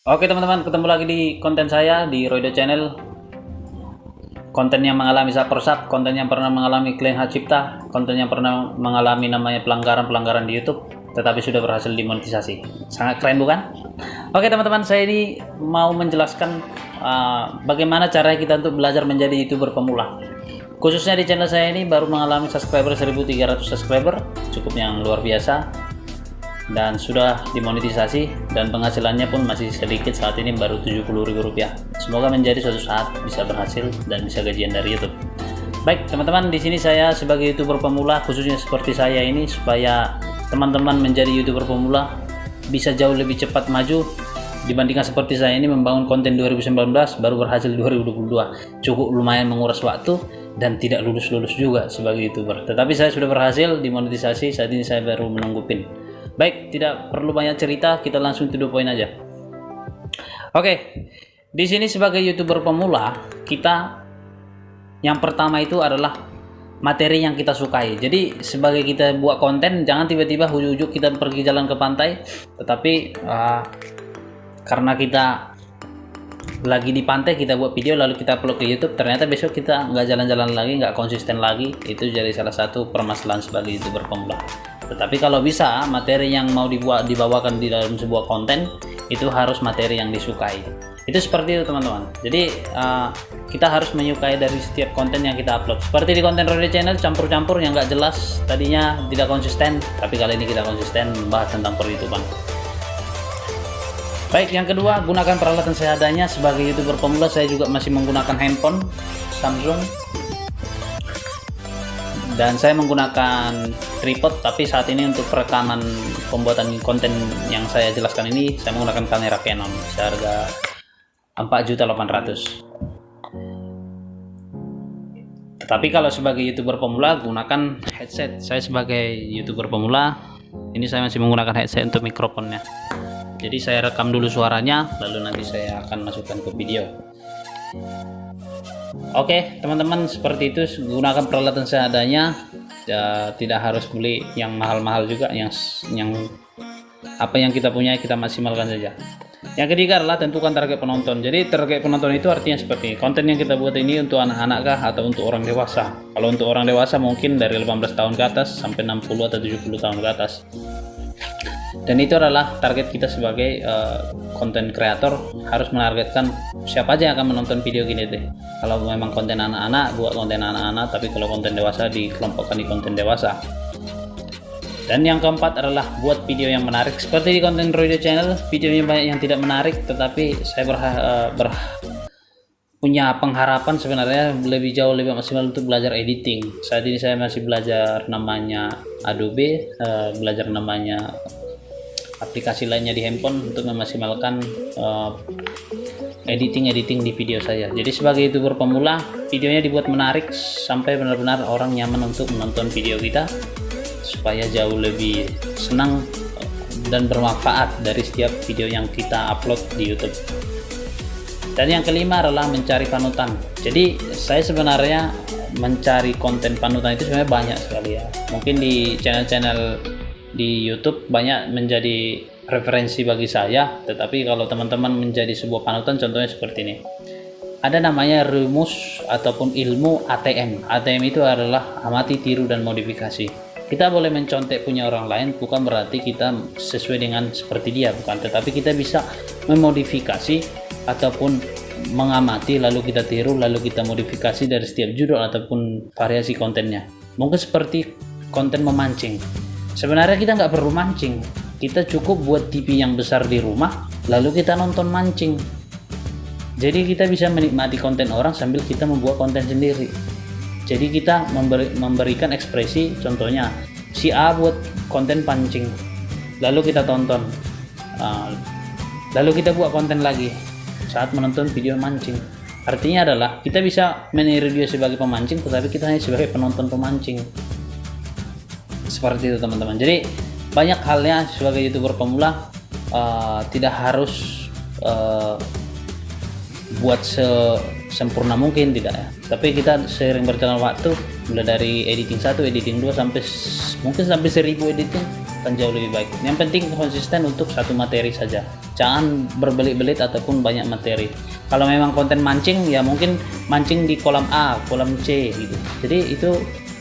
Oke teman-teman, ketemu lagi di konten saya di Roydo Channel. Konten yang mengalami sapersap, konten yang pernah mengalami klaim hak cipta, konten yang pernah mengalami namanya pelanggaran-pelanggaran di YouTube, tetapi sudah berhasil dimonetisasi. Sangat keren bukan? Oke teman-teman, saya ini mau menjelaskan bagaimana cara kita untuk belajar menjadi YouTuber pemula. Khususnya di channel saya ini baru mengalami subscriber 1300 subscriber, cukup yang luar biasa. Dan sudah dimonetisasi dan penghasilannya pun masih sedikit, saat ini baru Rp70.000. Semoga menjadi suatu saat bisa berhasil dan bisa gajian dari YouTube. Baik teman-teman, di sini saya sebagai YouTuber pemula, khususnya seperti saya ini, supaya teman-teman menjadi YouTuber pemula bisa jauh lebih cepat maju dibandingkan seperti saya ini membangun konten 2019 baru berhasil 2022. Cukup lumayan menguras waktu dan tidak lulus-lulus juga sebagai YouTuber. Tetapi saya sudah berhasil dimonetisasi, saat ini saya baru menunggu PIN. Baik, tidak perlu banyak cerita, kita langsung to the point aja. Oke, di sini sebagai YouTuber pemula, kita yang pertama itu adalah materi yang kita sukai. Jadi sebagai kita buat konten, jangan tiba-tiba ujuk-ujuk kita pergi jalan ke pantai, tetapi karena kita lagi di pantai kita buat video lalu kita upload ke YouTube, ternyata besok kita nggak jalan-jalan lagi, nggak konsisten lagi. Itu jadi salah satu permasalahan sebagai YouTuber pemula. Tetapi kalau bisa materi yang mau dibawakan di dalam sebuah konten itu harus materi yang disukai. Itu seperti itu teman-teman. Jadi kita harus menyukai dari setiap konten yang kita upload. Seperti di konten Roydo Channel, campur-campur yang nggak jelas, tadinya tidak konsisten, tapi kali ini kita konsisten membahas tentang per-YouTuber. Baik, yang kedua, gunakan peralatan seadanya. Sebagai YouTuber pemula saya juga masih menggunakan handphone Samsung. Dan saya menggunakan tripod, tapi saat ini untuk perekaman pembuatan konten yang saya jelaskan ini saya menggunakan kamera Canon seharga 4.800.000. Tetapi kalau sebagai YouTuber pemula gunakan headset. Saya sebagai YouTuber pemula ini saya masih menggunakan headset untuk mikrofonnya. Jadi saya rekam dulu suaranya, lalu nanti saya akan masukkan ke video. Oke teman-teman, seperti itu, gunakan peralatan seadanya. Ya, tidak harus beli yang mahal-mahal juga, yang apa yang kita punya kita maksimalkan saja. Yang ketiga adalah tentukan target penonton. Jadi target penonton itu artinya seperti konten yang kita buat ini untuk anak-anak kah atau untuk orang dewasa. Kalau untuk orang dewasa mungkin dari 18 tahun ke atas sampai 60 atau 70 tahun ke atas. Dan itu adalah target kita sebagai konten kreator, harus menargetkan siapa aja yang akan menonton video gini deh. Kalau memang konten anak-anak, buat konten anak-anak, tapi kalau konten dewasa dikelompokkan di konten dewasa. Dan yang keempat adalah buat video yang menarik. Seperti di konten Roydo Channel, videonya banyak yang tidak menarik, tetapi saya punya pengharapan sebenarnya lebih jauh lebih maksimal untuk belajar editing. Saat ini saya masih belajar namanya Adobe, belajar namanya aplikasi lainnya di handphone untuk memaksimalkan editing di video saya. Jadi sebagai YouTuber pemula, videonya dibuat menarik sampai benar-benar orang nyaman untuk menonton video kita, supaya jauh lebih senang dan bermanfaat dari setiap video yang kita upload di YouTube. Dan yang kelima adalah mencari panutan. Jadi saya sebenarnya mencari konten panutan itu sebenarnya banyak sekali ya. Mungkin di channel-channel di YouTube banyak menjadi referensi bagi saya, tetapi kalau teman-teman menjadi sebuah panutan, contohnya seperti ini. Ada namanya rumus ataupun ilmu ATM. ATM itu adalah amati, tiru, dan modifikasi. Kita boleh mencontek punya orang lain, bukan berarti kita sesuai dengan seperti dia, bukan. Tetapi kita bisa memodifikasi ataupun mengamati, lalu kita tiru, lalu kita modifikasi dari setiap judul ataupun variasi kontennya. Mungkin seperti konten memancing. Sebenarnya kita nggak perlu mancing, kita cukup buat TV yang besar di rumah, lalu kita nonton mancing. Jadi kita bisa menikmati konten orang sambil kita membuat konten sendiri. Jadi kita memberikan ekspresi, contohnya si A buat konten pancing, lalu kita tonton, lalu kita buat konten lagi saat menonton video mancing. Artinya adalah kita bisa meniru dia sebagai pemancing, tetapi kita hanya sebagai penonton pemancing. Seperti itu teman-teman. Jadi banyak halnya sebagai YouTuber pemula, tidak harus buat sempurna mungkin, tidak ya, tapi kita sering berjalan waktu, mulai dari editing 1, editing 2 sampai mungkin sampai 1000 editing, akan jauh lebih baik. Yang penting konsisten untuk satu materi saja, jangan berbelit-belit ataupun banyak materi. Kalau memang konten mancing, ya mungkin mancing di kolam A, kolam C gitu. Jadi itu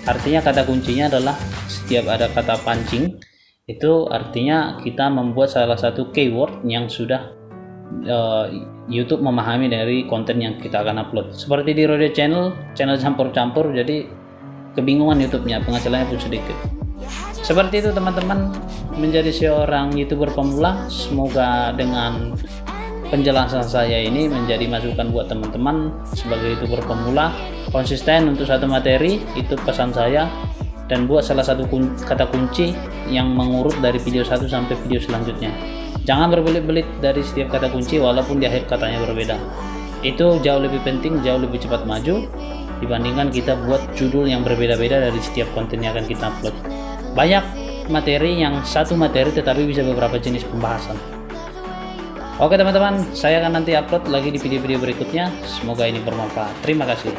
artinya kata kuncinya adalah setiap ada kata pancing, itu artinya kita membuat salah satu keyword yang sudah YouTube memahami dari konten yang kita akan upload. Seperti di Roydo channel campur-campur, jadi kebingungan YouTube-nya, penghasilannya pun sedikit. Seperti itu teman-teman, menjadi seorang YouTuber pemula. Semoga dengan penjelasan saya ini menjadi masukan buat teman-teman sebagai YouTuber pemula. Konsisten untuk satu materi, itu pesan saya, dan buat salah satu kata kunci yang mengurut dari video 1 sampai video selanjutnya. Jangan berbelit-belit dari setiap kata kunci walaupun di akhir katanya berbeda. Itu jauh lebih penting, jauh lebih cepat maju dibandingkan kita buat judul yang berbeda-beda dari setiap konten yang akan kita upload. Banyak materi yang satu materi tetapi bisa beberapa jenis pembahasan. Oke teman-teman, saya akan nanti upload lagi di video-video berikutnya. Semoga ini bermanfaat. Terima kasih.